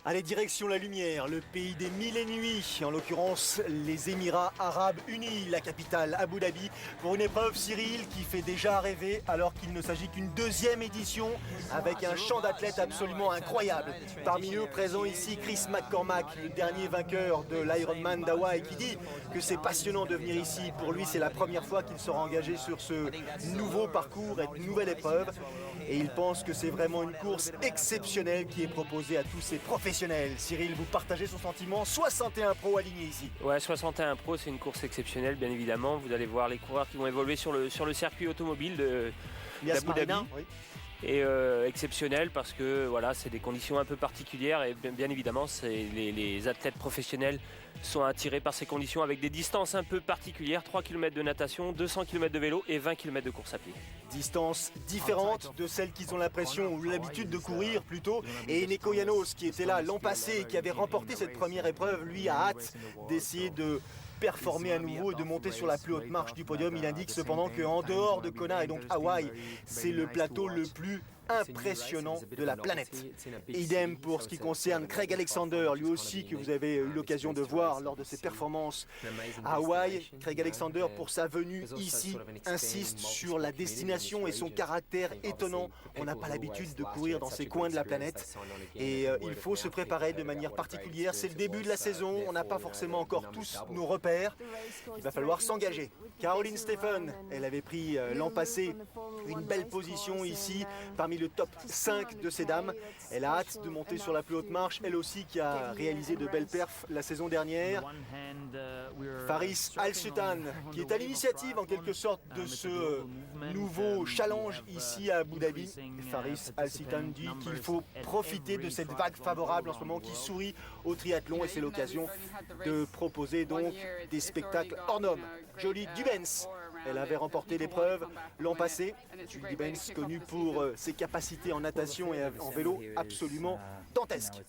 Allez, direction la lumière, le pays des mille et nuits, en l'occurrence les Émirats Arabes Unis, la capitale Abu Dhabi, pour une épreuve, Cyril, qui fait déjà rêver alors qu'il ne s'agit qu'une deuxième édition avec un champ d'athlètes absolument incroyable. Parmi eux, présent ici Chris McCormack, le dernier vainqueur de l'Ironman d'Hawaï, qui dit que c'est passionnant de venir ici. Pour lui, c'est la première fois qu'il sera engagé sur ce nouveau parcours et une nouvelle épreuve. Et il pense que c'est vraiment une course exceptionnelle qui est proposée à tous ces professionnels. Cyril, vous partagez son sentiment, 61 pros alignés ici. Ouais, 61 pros, c'est une course exceptionnelle, bien évidemment. Vous allez voir les coureurs qui vont évoluer sur le circuit automobile d'Abu Dhabi. Oui. Et exceptionnel parce que voilà, c'est des conditions un peu particulières et bien évidemment les athlètes professionnels sont attirés par ces conditions avec des distances un peu particulières, 3 km de natation, 200 km de vélo et 20 km de course à pied. Distances différentes de celles qu'ils ont l'impression ou l'habitude de courir plutôt. Et Neko Janos, qui était là l'an passé et qui avait remporté cette première épreuve, lui a hâte d'essayer de performer à nouveau et de monter sur la plus haute marche du podium. Il indique cependant qu'en dehors de Kona et donc Hawaï, c'est le plateau le plus impressionnant de la planète. Idem pour ce qui concerne Craig Alexander, lui aussi que vous avez eu l'occasion de voir lors de ses performances à Hawaï. Craig Alexander, pour sa venue ici, insiste sur la destination et son caractère étonnant. On n'a pas l'habitude de courir dans ces coins de la planète et il faut se préparer de manière particulière. C'est le début de la saison, on n'a pas forcément encore tous nos repères. Il va falloir s'engager. Caroline Steffen, elle avait pris l'an passé une belle position ici parmi le top 5 de ces dames. Elle a hâte de monter sur la plus haute marche, elle aussi qui a réalisé de belles perfs la saison dernière. Faris Al-Sultan, qui est à l'initiative en quelque sorte de ce nouveau challenge ici à Abu Dhabi. Faris Al-Sultan dit qu'il faut profiter de cette vague favorable en ce moment qui sourit au triathlon et c'est l'occasion de proposer donc des spectacles hors normes. Jolie Dubens, elle avait remporté l'épreuve l'an passé. Julie Dubens, connue pour ses capacités en natation et en vélo absolument dantesques.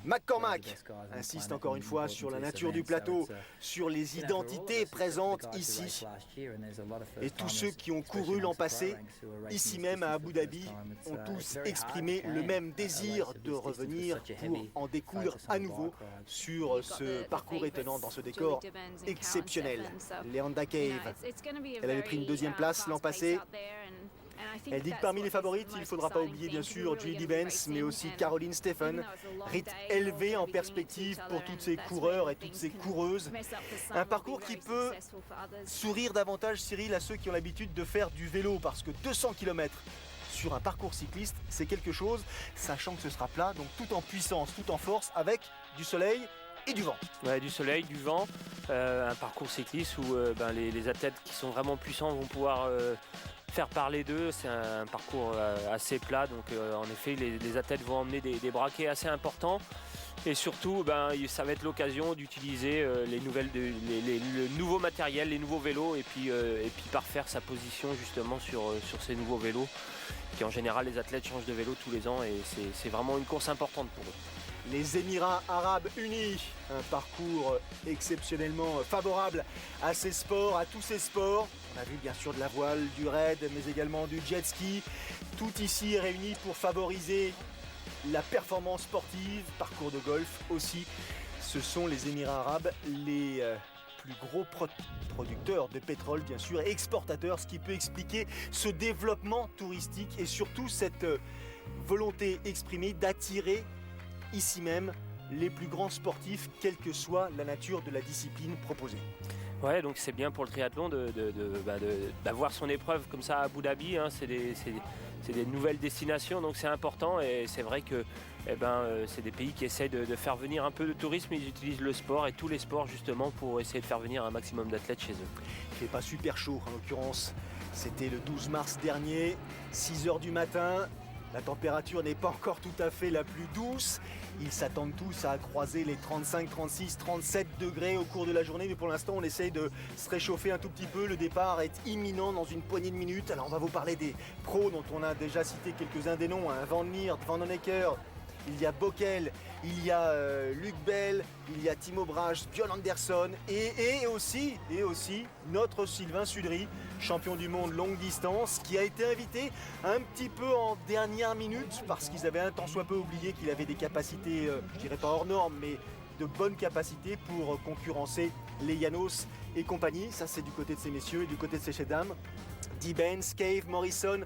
McCormack insiste encore une fois sur la nature du plateau, sur les identités présentes ici. Et tous ceux qui ont couru l'an passé, ici même à Abu Dhabi, ont tous exprimé le même désir de revenir pour en découdre à nouveau sur ce parcours étonnant dans ce décor exceptionnel. Leanda Cave, elle avait pris une deuxième place l'an passé. Elle dit que parmi les favorites, il ne faudra pas oublier bien sûr Julie Dubens, mais aussi Caroline Steffen. Rythme élevé en perspective pour tous ces coureurs et toutes ces coureuses. Un parcours qui peut sourire davantage, Cyril, à ceux qui ont l'habitude de faire du vélo, parce que 200 km sur un parcours cycliste, c'est quelque chose, sachant que ce sera plat, donc tout en puissance, tout en force, avec du soleil et du vent. Ouais, du soleil, du vent, un parcours cycliste où les athlètes qui sont vraiment puissants vont pouvoir faire parler d'eux. C'est un parcours assez plat, donc en effet les athlètes vont emmener des braquets assez importants et surtout ça va être l'occasion d'utiliser le nouveau matériel, les nouveaux vélos et puis parfaire sa position justement sur ces nouveaux vélos qui en général les athlètes changent de vélo tous les ans et c'est vraiment une course importante pour eux. Les Émirats Arabes Unis, un parcours exceptionnellement favorable à ces sports, à tous ces sports. On a vu bien sûr de la voile, du raid, mais également du jet ski. Tout ici est réuni pour favoriser la performance sportive, parcours de golf aussi. Ce sont les Émirats Arabes, les plus gros producteurs de pétrole bien sûr, et exportateurs, ce qui peut expliquer ce développement touristique et surtout cette volonté exprimée d'attirer ici même les plus grands sportifs, quelle que soit la nature de la discipline proposée. Ouais, donc c'est bien pour le triathlon d'avoir son épreuve comme ça à Abu Dhabi. Hein, c'est des nouvelles destinations, donc c'est important et c'est vrai que c'est des pays qui essayent de faire venir un peu de tourisme. Ils utilisent le sport et tous les sports justement pour essayer de faire venir un maximum d'athlètes chez eux. Il fait pas super chaud en l'occurrence. C'était le 12 mars dernier, 6 h du matin. La température n'est pas encore tout à fait la plus douce. Ils s'attendent tous à croiser les 35, 36, 37 degrés au cours de la journée. Mais pour l'instant, on essaye de se réchauffer un tout petit peu. Le départ est imminent dans une poignée de minutes. Alors on va vous parler des pros dont on a déjà cité quelques-uns des noms. Van Lier, Van Honecker, il y a Bockel, il y a Luc Bell, il y a Timo Brahe, Björn Andersson et aussi notre Sylvain Sudry, champion du monde longue distance, qui a été invité un petit peu en dernière minute parce qu'ils avaient un tant soit peu oublié qu'il avait des capacités, je dirais pas hors normes, mais de bonnes capacités pour concurrencer les Janos et compagnie. Ça, c'est du côté de ces messieurs et du côté de ces dames. D-Benz, Cave, Morrison,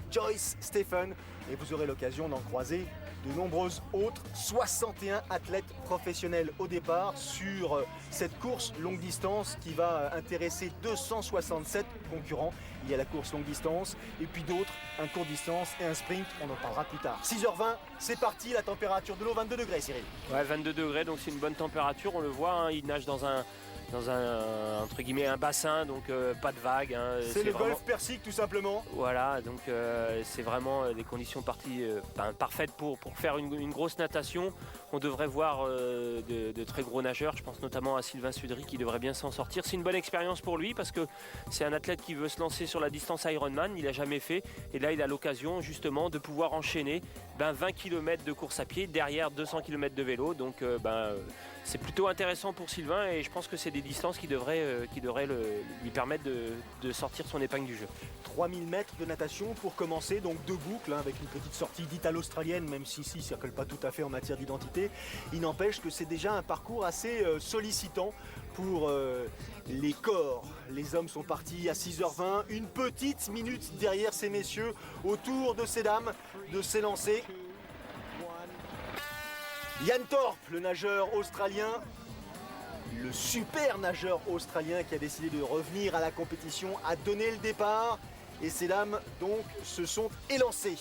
Joyce, Stephen, et vous aurez l'occasion d'en croiser de nombreuses autres. 61 athlètes professionnels au départ sur cette course longue distance qui va intéresser 267 concurrents. Il y a la course longue distance et puis d'autres, un court distance et un sprint, on en parlera plus tard. 6h20, c'est parti, la température de l'eau 22 degrés, Cyril. Ouais, 22 degrés, donc c'est une bonne température, on le voit, hein, il nage dans un entre guillemets un bassin, donc pas de vagues. Hein, c'est le vraiment... golfe Persique tout simplement. Voilà, donc c'est vraiment des conditions parfaites pour faire une grosse natation. On devrait voir de très gros nageurs, je pense notamment à Sylvain Sudry qui devrait bien s'en sortir. C'est une bonne expérience pour lui parce que c'est un athlète qui veut se lancer sur la distance Ironman, il n'a jamais fait. Et là, il a l'occasion justement de pouvoir enchaîner 20 km de course à pied, derrière 200 km de vélo. Donc c'est plutôt intéressant pour Sylvain et je pense que c'est des distances qui devraient lui permettre de sortir son épingle du jeu. 3000 mètres de natation pour commencer, donc 2 boucles, hein, avec une petite sortie d'italo-australienne, même si ici ça ne colle pas tout à fait en matière d'identité. Il n'empêche que c'est déjà un parcours assez sollicitant pour les corps. Les hommes sont partis à 6h20, une petite minute derrière ces messieurs, autour de ces dames, de s'élancer. Jan Torp, le nageur australien, le super nageur australien qui a décidé de revenir à la compétition, a donné le départ et ces dames donc se sont élancées.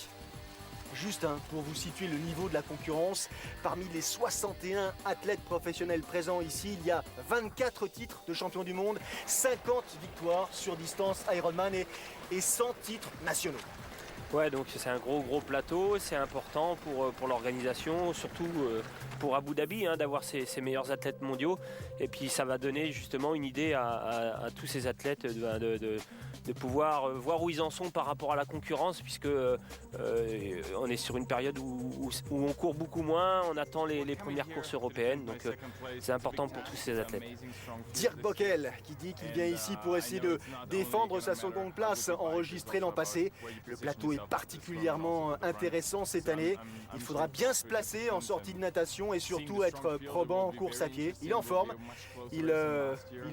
Juste pour vous situer le niveau de la concurrence, parmi les 61 athlètes professionnels présents ici, il y a 24 titres de champion du monde, 50 victoires sur distance Ironman et 100 titres nationaux. Ouais, donc c'est un gros plateau, c'est important pour l'organisation, surtout pour Abu Dhabi, hein, d'avoir ces meilleurs athlètes mondiaux. Et puis ça va donner justement une idée à tous ces athlètes de pouvoir voir où ils en sont par rapport à la concurrence, puisque on est sur une période où on court beaucoup moins, on attend les premières courses européennes, donc c'est important pour tous ces athlètes. Dirk Bockel qui dit qu'il vient ici pour essayer de défendre sa seconde place enregistrée l'an passé. Le plateau est particulièrement intéressant cette année. Il faudra bien se placer en sortie de natation et surtout être probant en course à pied. Il est en forme, il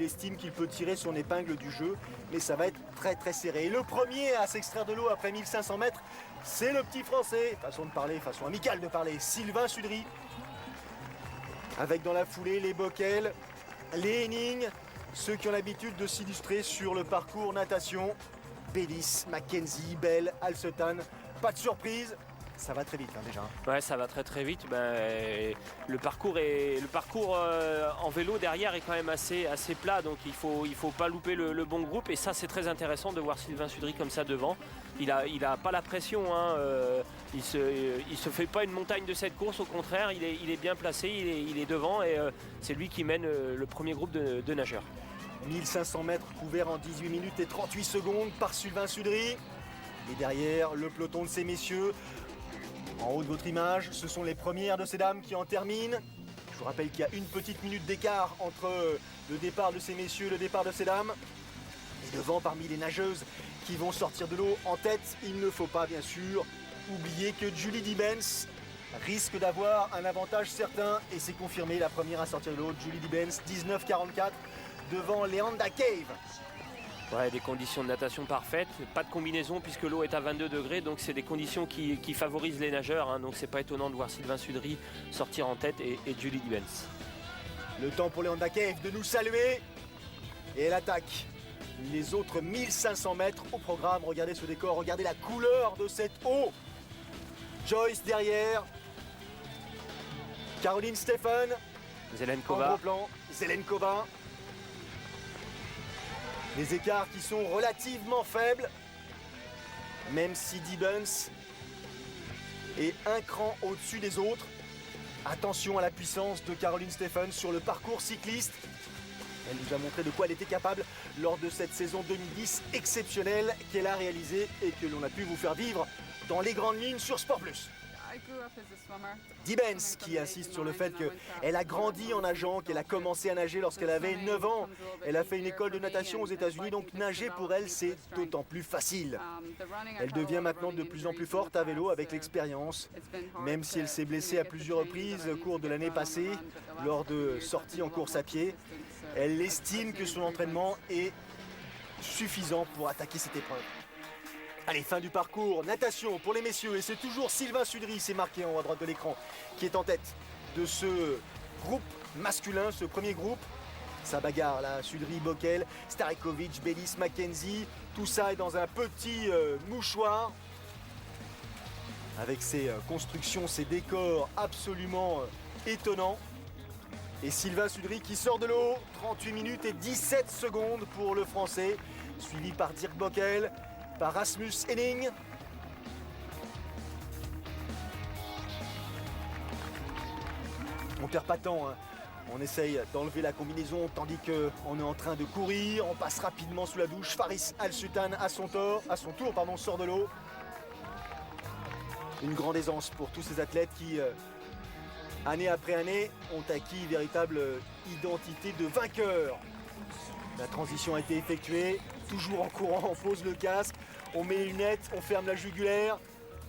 estime qu'il peut tirer son épingle du jeu, mais ça va être très serré. Et le premier à s'extraire de l'eau après 1500 mètres, c'est le petit français, façon de parler, façon amicale de parler, Sylvain Sudry. Avec dans la foulée les Bockel, les Henning, ceux qui ont l'habitude de s'illustrer sur le parcours natation. Bellis, Mackenzie, Bell, Alcetan, pas de surprise, ça va très vite déjà. Ouais, ça va très vite. Le parcours en vélo derrière est quand même assez plat, donc il faut pas louper le bon groupe. Et ça, c'est très intéressant de voir Sylvain Sudry comme ça devant. Il a pas la pression, hein. Il se fait pas une montagne de cette course, au contraire, il est bien placé, il est devant et c'est lui qui mène le premier groupe de nageurs. 1500 mètres couverts en 18 minutes et 38 secondes par Sylvain Sudry. Et derrière, le peloton de ces messieurs. En haut de votre image, ce sont les premières de ces dames qui en terminent. Je vous rappelle qu'il y a une petite minute d'écart entre le départ de ces messieurs et le départ de ces dames. Et devant, parmi les nageuses qui vont sortir de l'eau en tête, il ne faut pas bien sûr oublier que Julie D-Benz risque d'avoir un avantage certain. Et c'est confirmé, la première à sortir de l'eau, Julie D-Benz, 19,44 devant Leanda Cave. Ouais, des conditions de natation parfaites, pas de combinaison puisque l'eau est à 22 degrés, donc c'est des conditions qui favorisent les nageurs, hein, donc c'est pas étonnant de voir Sylvain Sudry sortir en tête et Julie D-Benz. Le temps pour Leanda Cave de nous saluer et elle attaque les autres 1500 mètres au programme. Regardez ce décor, regardez la couleur de cette eau. Joyce derrière, Caroline Stephen, Zelenkova. en gros plan, Zelenkova. Des écarts qui sont relativement faibles, même si D-Benz est un cran au-dessus des autres. Attention à la puissance de Caroline Stephen sur le parcours cycliste. Elle nous a montré de quoi elle était capable lors de cette saison 2010 exceptionnelle qu'elle a réalisée et que l'on a pu vous faire vivre dans les grandes lignes sur Sport+. Dee Benz qui insiste sur le fait qu'elle a grandi en nageant, qu'elle a commencé à nager lorsqu'elle avait 9 ans. Elle a fait une école de natation aux États-Unis, donc nager pour elle c'est d'autant plus facile. Elle devient maintenant de plus en plus forte à vélo avec l'expérience, même si elle s'est blessée à plusieurs reprises au cours de l'année passée lors de sorties en course à pied. Elle estime que son entraînement est suffisant pour attaquer cette épreuve. Allez, fin du parcours, natation pour les messieurs, et c'est toujours Sylvain Sudry, c'est marqué en haut à droite de l'écran, qui est en tête de ce groupe masculin, ce premier groupe. Sa bagarre là, Sudry, Bockel, Starekovic, Bellis, Mackenzie, tout ça est dans un petit mouchoir, avec ses constructions, ses décors absolument étonnants. Et Sylvain Sudry qui sort de l'eau, 38 minutes et 17 secondes pour le français, suivi par Dirk Bockel, par Rasmus Henning. On perd pas de temps, hein. On essaye d'enlever la combinaison tandis qu'on est en train de courir. On passe rapidement sous la douche. Faris Al-Sultan à son tour, sort de l'eau. Une grande aisance pour tous ces athlètes qui, année après année, ont acquis une véritable identité de vainqueur. La transition a été effectuée. Toujours en courant, on pose le casque, on met les lunettes, on ferme la jugulaire.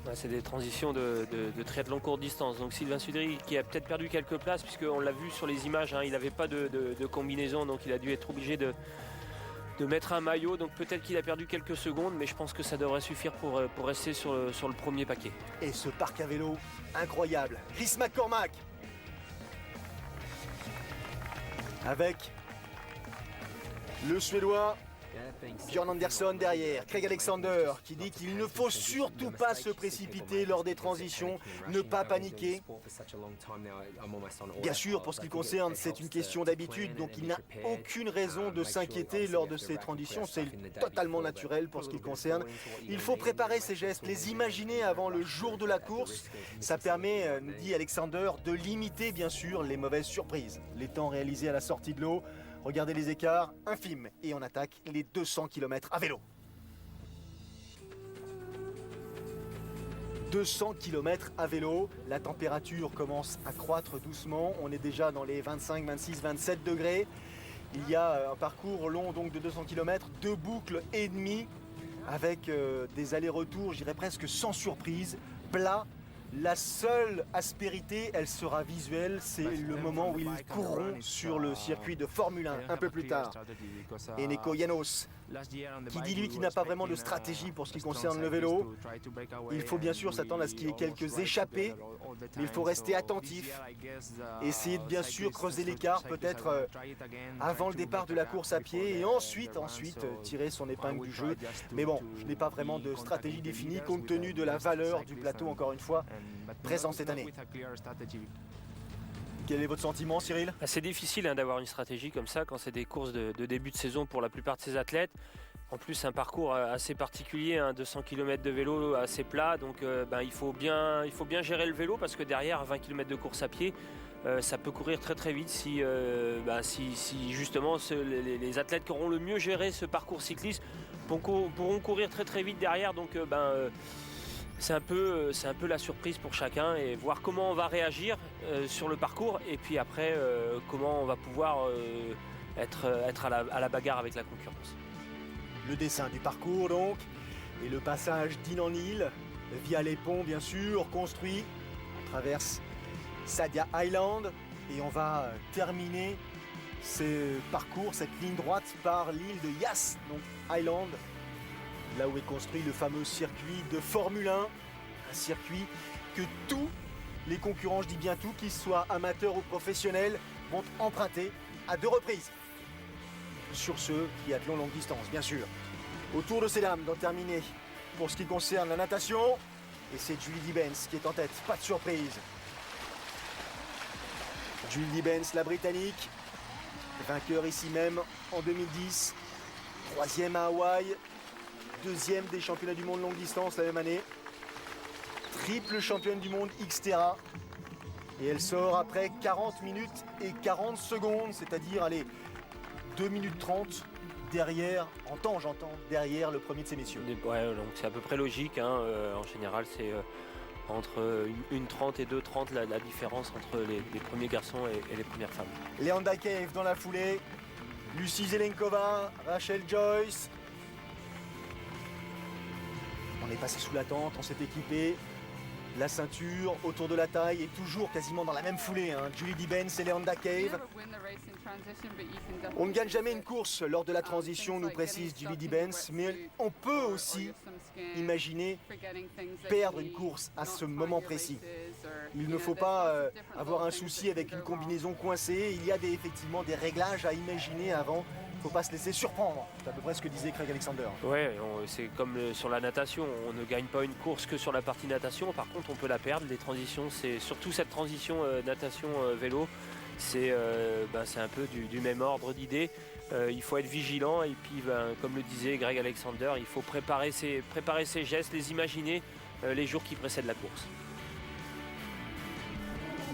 Ouais, c'est des transitions de triathlon courte distance. Donc Sylvain Sudry qui a peut-être perdu quelques places puisqu'on l'a vu sur les images, hein, il n'avait pas de combinaison, donc il a dû être obligé de mettre un maillot. Donc peut-être qu'il a perdu quelques secondes, mais je pense que ça devrait suffire pour rester sur le premier paquet. Et ce parc à vélo, incroyable. Chris McCormack avec le Suédois Björn Andersson derrière, Craig Alexander qui dit qu'il ne faut surtout pas se précipiter lors des transitions, ne pas paniquer. Bien sûr, pour ce qui concerne, c'est une question d'habitude, donc il n'a aucune raison de s'inquiéter lors de ces transitions, c'est totalement naturel pour ce qui concerne. Il faut préparer ces gestes, les imaginer avant le jour de la course. Ça permet, nous dit Alexander, de limiter bien sûr les mauvaises surprises. Les temps réalisés à la sortie de l'eau, regardez les écarts, infimes, et on attaque les 200 km à vélo. 200 km à vélo, la température commence à croître doucement, on est déjà dans les 25, 26, 27 degrés. Il y a un parcours long donc de 200 km, 2 boucles et demie, avec des allers-retours, je dirais presque sans surprise, plat. La seule aspérité, elle sera visuelle, c'est le moment où ils courront sur le circuit de Formule 1 un peu plus tard. Et Nico Janos, qui dit lui qu'il n'a pas vraiment de stratégie pour ce qui concerne le vélo. Il faut bien sûr s'attendre à ce qu'il y ait quelques échappées, mais il faut rester attentif, essayer de bien sûr creuser l'écart peut-être avant le départ de la course à pied et ensuite tirer son épingle du jeu. Mais bon, je n'ai pas vraiment de stratégie définie compte tenu de la valeur du plateau, encore une fois, présent cette année. Quel est votre sentiment, Cyril ? C'est difficile d'avoir une stratégie comme ça quand c'est des courses de début de saison pour la plupart de ces athlètes. En plus, un parcours assez particulier, 200 km de vélo assez plat, donc il faut bien gérer le vélo parce que derrière 20 km de course à pied, ça peut courir très très vite si justement les athlètes qui auront le mieux géré ce parcours cycliste pourront courir très très vite derrière. Donc c'est un peu la surprise pour chacun et voir comment on va réagir sur le parcours et puis après comment on va pouvoir être à la bagarre avec la concurrence. Le dessin du parcours donc, et le passage d'île en île, via les ponts bien sûr, construits. On traverse Sadia Island et on va terminer ce parcours, cette ligne droite par l'île de Yas, donc Island, là où est construit le fameux circuit de Formule 1, un circuit que tous les concurrents, je dis bien tous, qu'ils soient amateurs ou professionnels, vont emprunter à 2 reprises. Sur ce triathlon longue distance, bien sûr. Autour de ces dames d'en terminer pour ce qui concerne la natation. Et c'est Julie Dee Benz qui est en tête, pas de surprise. Julie Dee Benz, la Britannique, vainqueur ici même en 2010, 3e à Hawaï, 2e des championnats du monde longue distance la même année, triple championne du monde Xterra. Et elle sort après 40 minutes et 40 secondes, c'est-à-dire, 2 minutes 30 derrière, en temps j'entends, derrière le premier de ces messieurs. Ouais, donc c'est à peu près logique, en général c'est entre 1,30 et 2,30 la différence entre les premiers garçons et les premières femmes. Leanda Cave dans la foulée, Lucie Zelenkova, Rachel Joyce. On est passé sous la tente, on s'est équipé. La ceinture autour de la taille est toujours quasiment dans la même foulée. Julie Dibens et Leanda Cave. On ne gagne jamais une course lors de la transition, nous précise Julie Dibens, mais on peut aussi imaginer perdre une course à ce moment précis. Il ne faut pas avoir un souci avec une combinaison coincée. Il y a effectivement des réglages à imaginer avant. Il ne faut pas se laisser surprendre. C'est à peu près ce que disait Craig Alexander. Ouais, c'est comme sur la natation. On ne gagne pas une course que sur la partie natation. Par contre, on peut la perdre. Les transitions, c'est surtout cette transition natation-vélo. C'est un peu du même ordre d'idée. Il faut être vigilant et puis, comme le disait Greg Alexander, il faut préparer ses gestes, les imaginer les jours qui précèdent la course.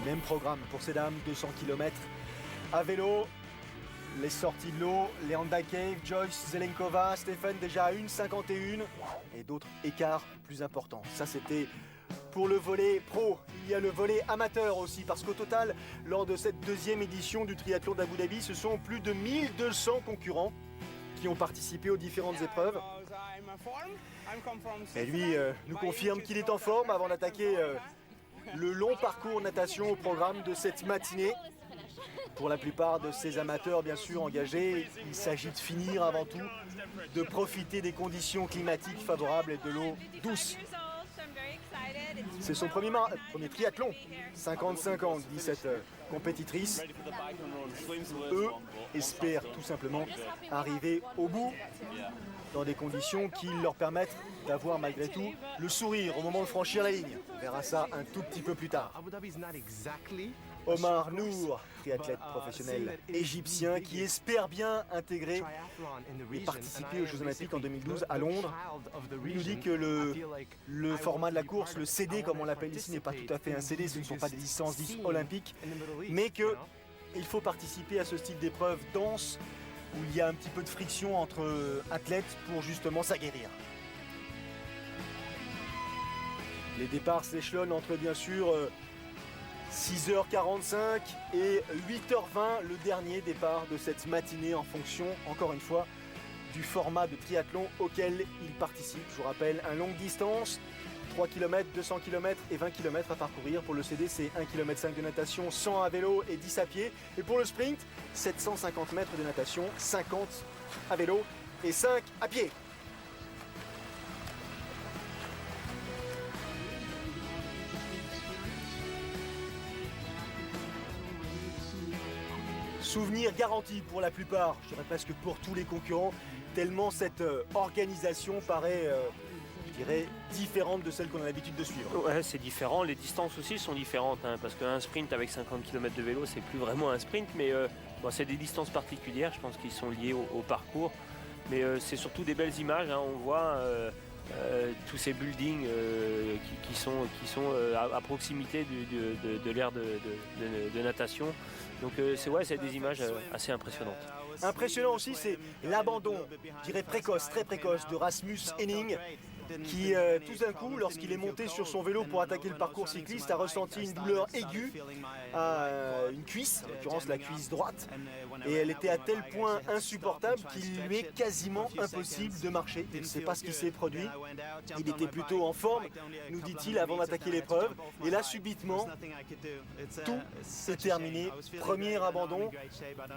Même programme pour ces dames, 200 km à vélo. Les sorties de l'eau, Leanda Cave, Joyce Zelenkova, Stéphane déjà à 1,51 et d'autres écarts plus importants. Ça c'était pour le volet pro. Il y a le volet amateur aussi parce qu'au total, lors de cette deuxième édition du triathlon d'Abu Dhabi, ce sont plus de 1200 concurrents qui ont participé aux différentes épreuves. Et lui nous confirme qu'il est en forme avant d'attaquer le long parcours natation au programme de cette matinée. Pour la plupart de ces amateurs bien sûr engagés, il s'agit de finir avant tout, de profiter des conditions climatiques favorables et de l'eau douce. C'est son premier triathlon, 55 ans, dit cette compétitrice. Eux espèrent tout simplement arriver au bout dans des conditions qui leur permettent d'avoir malgré tout le sourire au moment de franchir la ligne. On verra ça un tout petit peu plus tard. Omar Nour, triathlète professionnel égyptien qui espère bien intégrer et participer aux Jeux Olympiques en 2012 à Londres. Lui nous dit que le format de la course, le CD comme on l'appelle ici, n'est pas tout à fait un CD, ce ne sont pas des distances dites olympiques, mais qu'il faut participer à ce style d'épreuve dense où il y a un petit peu de friction entre athlètes pour justement s'aguerrir. Les départs s'échelonnent entre bien sûr 6h45 et 8h20, le dernier départ de cette matinée en fonction, encore une fois, du format de triathlon auquel il participe. Je vous rappelle, un longue distance, 3 km, 200 km et 20 km à parcourir. Pour le CD, c'est 1,5 km de natation, 100 à vélo et 10 à pied. Et pour le sprint, 750 mètres de natation, 50 à vélo et 5 à pied. Souvenir garanti pour la plupart, je dirais presque pour tous les concurrents, tellement cette organisation paraît, je dirais, différente de celle qu'on a l'habitude de suivre. Ouais, c'est différent, les distances aussi sont différentes, parce qu'un sprint avec 50 km de vélo, c'est plus vraiment un sprint, mais c'est des distances particulières, je pense qu'ils sont liés au parcours. Mais c'est surtout des belles images, on voit tous ces buildings qui sont à proximité de l'aire de natation. Donc c'est des images assez impressionnantes. Impressionnant aussi, c'est l'abandon, je dirais précoce, très précoce, de Rasmus Henning, qui tout d'un coup, lorsqu'il est monté sur son vélo pour attaquer le parcours cycliste, a ressenti une douleur aiguë à une cuisse, en l'occurrence la cuisse droite, et elle était à tel point insupportable qu'il lui est quasiment impossible de marcher. Il ne sait pas ce qui s'est produit. Il était plutôt en forme, nous dit-il, avant d'attaquer l'épreuve, et là subitement, tout s'est terminé. Premier abandon,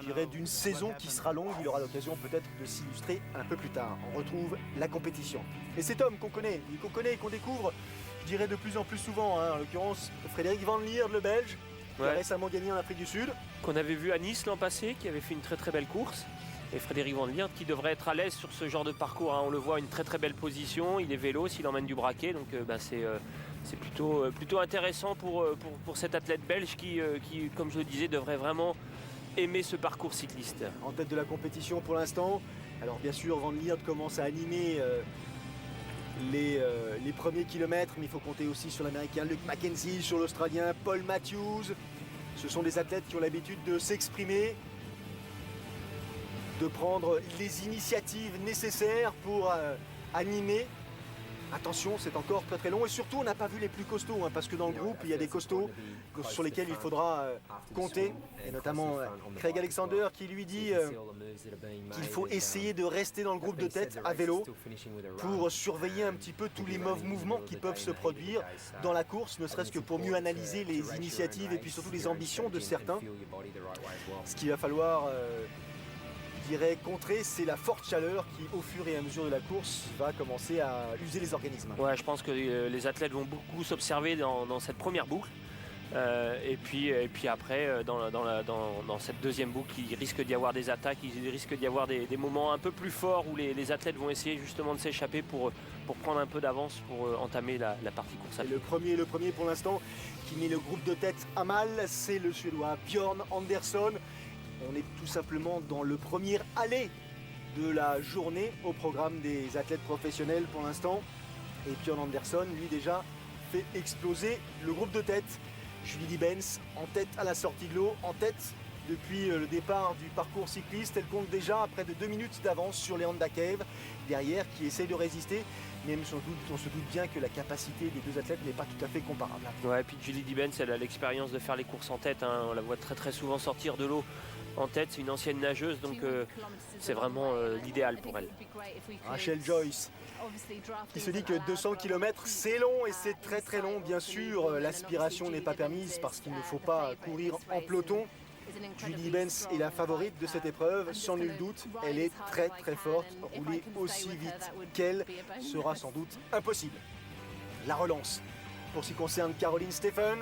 je dirais, d'une saison qui sera longue. Il aura l'occasion peut-être de s'illustrer un peu plus tard. On retrouve la compétition. Et cet homme qu'on connaît et qu'on découvre, je dirais de plus en plus souvent, en l'occurrence Frédéric Van Lierde, le Belge, qui a récemment gagné en Afrique du Sud. Qu'on avait vu à Nice l'an passé, qui avait fait une très très belle course. Et Frédéric Van Lierde qui devrait être à l'aise sur ce genre de parcours. On le voit, une très très belle position, il est vélo, s'il emmène du braquet, donc c'est plutôt intéressant pour cet athlète belge qui, comme je le disais, devrait vraiment aimer ce parcours cycliste. En tête de la compétition pour l'instant. Alors bien sûr, Van Lierde commence à animer les premiers kilomètres, mais il faut compter aussi sur l'Américain Luke Mackenzie, sur l'Australien Paul Matthews. Ce sont des athlètes qui ont l'habitude de s'exprimer, de prendre les initiatives nécessaires pour animer Attention, c'est encore très très long et surtout on n'a pas vu les plus costauds parce que dans le groupe il y a des costauds sur lesquels il faudra compter et notamment Craig Alexander qui lui dit qu'il faut essayer de rester dans le groupe de tête à vélo pour surveiller un petit peu tous les mouvements qui peuvent se produire dans la course, ne serait-ce que pour mieux analyser les initiatives et puis surtout les ambitions de certains. Ce qu'il va falloir contrer, c'est la forte chaleur qui, au fur et à mesure de la course, va commencer à user les organismes. Ouais, je pense que les athlètes vont beaucoup s'observer dans cette première boucle. Et puis après, dans cette deuxième boucle, il risque d'y avoir des attaques, il risque d'y avoir des moments un peu plus forts où les athlètes vont essayer justement de s'échapper pour prendre un peu d'avance pour entamer la partie course à pied. Le premier pour l'instant qui met le groupe de tête à mal, c'est le Suédois Björn Andersson. On est tout simplement dans le premier aller de la journée au programme des athlètes professionnels pour l'instant. Et Björn Andersson, lui déjà, fait exploser le groupe de tête. Julie Benz en tête à la sortie de l'eau, en tête depuis le départ du parcours cycliste. Elle compte déjà à près de 2 minutes d'avance sur les Honda Cave, derrière qui essaye de résister. Même on se doute bien que la capacité des deux athlètes n'est pas tout à fait comparable. Ouais, et puis Julie Benz, elle a l'expérience de faire les courses en tête. On la voit très très souvent sortir de l'eau en tête. C'est une ancienne nageuse, donc c'est vraiment l'idéal pour elle. Rachel Joyce, qui se dit que 200 km c'est long et c'est très très long. Bien sûr, l'aspiration n'est pas permise parce qu'il ne faut pas courir en peloton. Julie Benz est la favorite de cette épreuve, sans nul doute. Elle est très très forte. Rouler aussi vite qu'elle sera sans doute impossible. La relance. Pour ce qui concerne Caroline Steffen,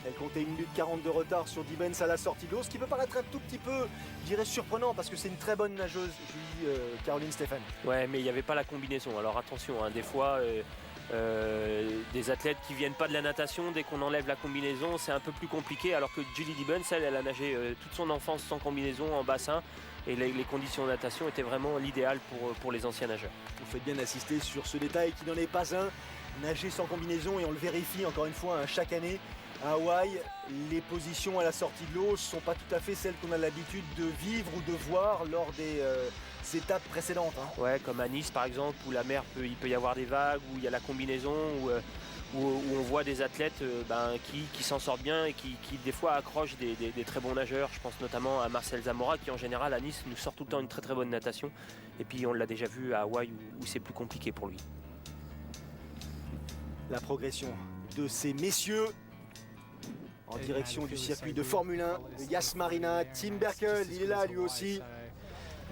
elle comptait 1 minute 40 de retard sur Benz à la sortie de l'eau, ce qui peut paraître un tout petit peu, je dirais, surprenant parce que c'est une très bonne nageuse, Caroline Steffen. Ouais, mais il n'y avait pas la combinaison. Alors attention, des fois, des athlètes qui viennent pas de la natation, dès qu'on enlève la combinaison, c'est un peu plus compliqué. Alors que Julie Benz, elle a nagé toute son enfance sans combinaison en bassin. Et les conditions de natation étaient vraiment l'idéal pour les anciens nageurs. Vous faites bien insister sur ce détail qui n'en est pas un. Nager sans combinaison, et on le vérifie encore une fois chaque année. À Hawaï, les positions à la sortie de l'eau ne sont pas tout à fait celles qu'on a l'habitude de vivre ou de voir lors des étapes précédentes. Ouais, comme à Nice par exemple, où la mer il peut y avoir des vagues, où il y a la combinaison, où on voit des athlètes qui s'en sortent bien et qui des fois accrochent des très bons nageurs. Je pense notamment à Marcel Zamora qui en général à Nice nous sort tout le temps une très très bonne natation. Et puis on l'a déjà vu à Hawaï où c'est plus compliqué pour lui. La progression de ces messieurs en direction du circuit de Formule 1, Yas Marina, Tim Berkel, il est là lui aussi,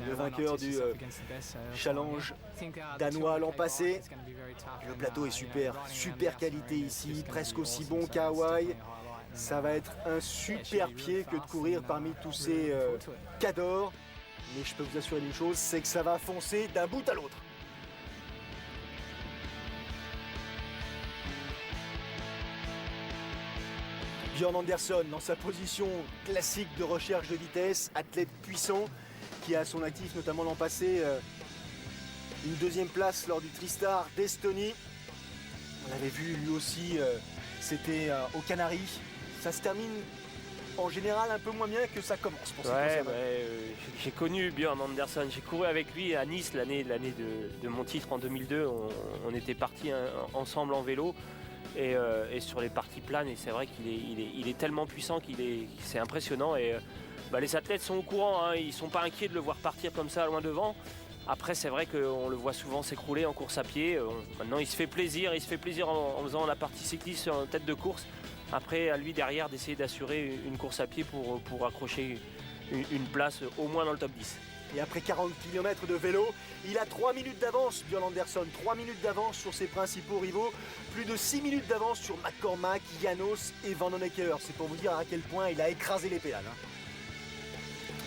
le vainqueur du challenge danois l'an passé. Le plateau est super qualité ici, presque aussi bon qu'à Hawaï. Ça va être un super pied que de courir parmi tous ces cadors. Mais je peux vous assurer d'une chose, c'est que ça va foncer d'un bout à l'autre. Björn Andersson dans sa position classique de recherche de vitesse, athlète puissant qui a à son actif notamment l'an passé une 2e place lors du Tristar d'Estonie. On l'avait vu lui aussi, c'était aux Canaries. Ça se termine en général un peu moins bien que ça commence pour j'ai connu Björn Andersson, j'ai couru avec lui à Nice l'année de mon titre en 2002. On était partis ensemble en vélo. Et sur les parties planes, et c'est vrai qu'il est tellement puissant c'est impressionnant. Et les athlètes sont au courant, ils ne sont pas inquiets de le voir partir comme ça loin devant. Après, c'est vrai qu'on le voit souvent s'écrouler en course à pied. Maintenant, il se fait plaisir en faisant la partie cycliste en tête de course. Après, à lui derrière d'essayer d'assurer une course à pied pour accrocher une place au moins dans le top 10. Et après 40 km de vélo, il a 3 minutes d'avance, Björn Andersson. 3 minutes d'avance sur ses principaux rivaux. Plus de 6 minutes d'avance sur McCormack, Janos et Van Honecker. C'est pour vous dire à quel point il a écrasé les pédales.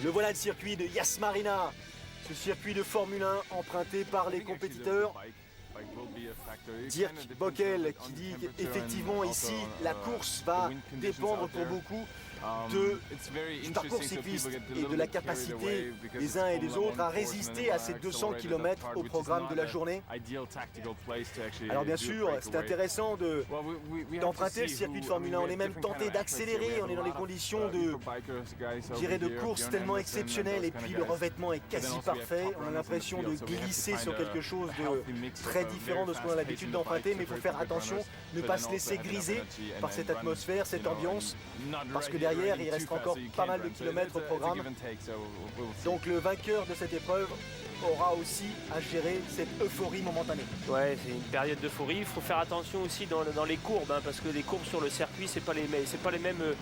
Le voilà le circuit de Yas Marina. Ce circuit de Formule 1 emprunté par les compétiteurs. Dirk Bockel qui dit qu'effectivement ici la course va dépendre pour beaucoup du parcours cycliste et de la capacité des uns et des autres à résister à ces 200 km au programme de la journée. Alors bien sûr, c'est intéressant d'emprunter le circuit de Formule 1. On est même tenté d'accélérer, on est dans les conditions de course tellement exceptionnelles et puis le revêtement est quasi parfait. On a l'impression de glisser sur quelque chose de très différent de ce qu'on a l'habitude d'emprunter, mais il faut faire attention, ne pas se laisser griser par cette atmosphère, cette ambiance, parce que derrière, il reste encore pas mal de kilomètres au programme. Donc le vainqueur de cette épreuve aura aussi à gérer cette euphorie momentanée. Ouais, c'est une période d'euphorie. Il faut faire attention aussi dans les courbes, hein, parce que les courbes sur le circuit, c'est pas les mêmes